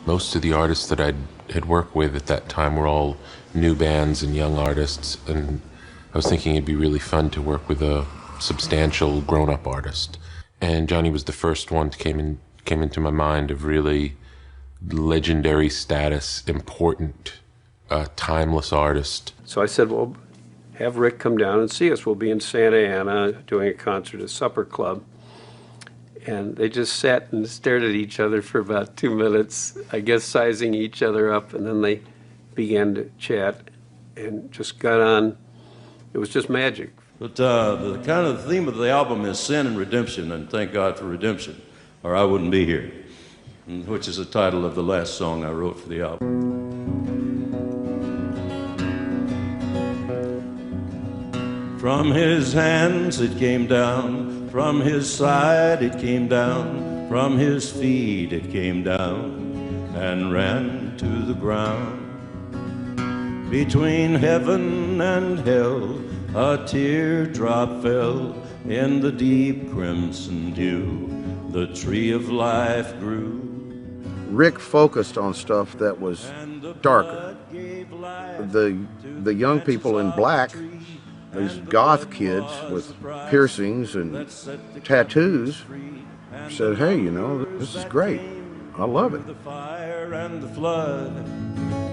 Most of the artists that I had worked with at that time were all new bands and young artists, and I was thinking it'd be really fun to work with a substantial grown-up artist. And Johnny was the first one that came into my mind of really legendary status, important, timeless artist. So I said, well, have Rick come down and see us. We'll be in Santa Ana doing a concert at Supper Club. And they just sat and stared at each other for about 2 minutes, I guess sizing each other up, and then they began to chat and just got on. It was just magic. But the kind of theme of the album is sin and redemption, and thank God for redemption, or I wouldn't be here, which is the title of the last song I wrote for the album. From his hands it came down, from his side it came down, from his feet it came down, and ran to the ground. Between heaven and hell a teardrop fell, in the deep crimson dew the tree of life grew. Rick focused on stuff that was darker. The young people in black, these goth kids with piercings and tattoos, said, hey, you know, this is great. I love it. The fire and the flood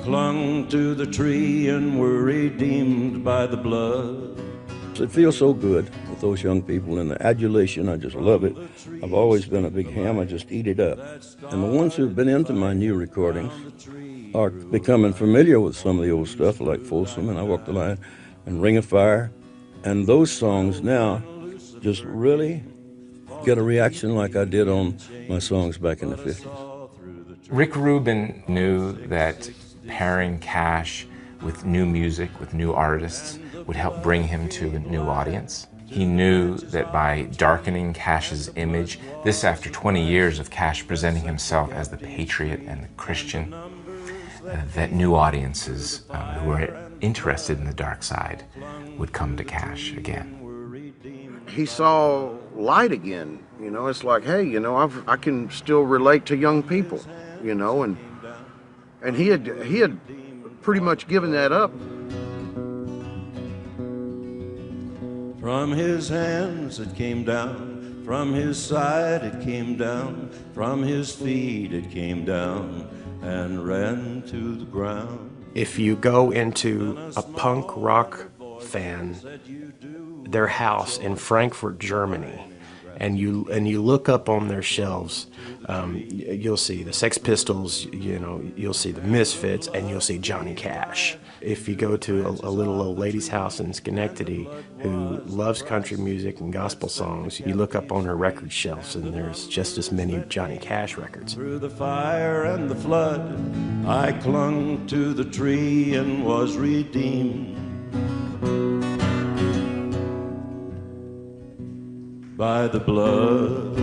clung to the tree and were redeemed by the blood. It feels so good with those young people, and the adulation, I just love it. I've always been a big ham, I just eat it up. And the ones who've been into my new recordings are becoming familiar with some of the old stuff, like Folsom and I Walk the Line and Ring of Fire. And those songs now just really get a reaction like I did on my songs back in the 50s. Rick Rubin knew that pairing Cash with new music, with new artists, would help bring him to a new audience. He knew that by darkening Cash's image, this after 20 years of Cash presenting himself as the patriot and the Christian, that new audiences who were interested in the dark side would come to Cash again. He saw light again, you know. It's like, hey, you know, I can still relate to young people, you know, and he had pretty much given that up. From his hands it came down, from his side it came down, from his feet it came down, and ran to the ground. If you go into a punk rock fan, their house in Frankfurt, Germany, and you look up on their shelves, you'll see the Sex Pistols, you know, you'll see the Misfits, and you'll see Johnny Cash. If you go to a little old lady's house in Schenectady who loves country music and gospel songs, you look up on her record shelves and there's just as many Johnny Cash records. Through the fire and the flood, I clung to the tree and was redeemed by the blood.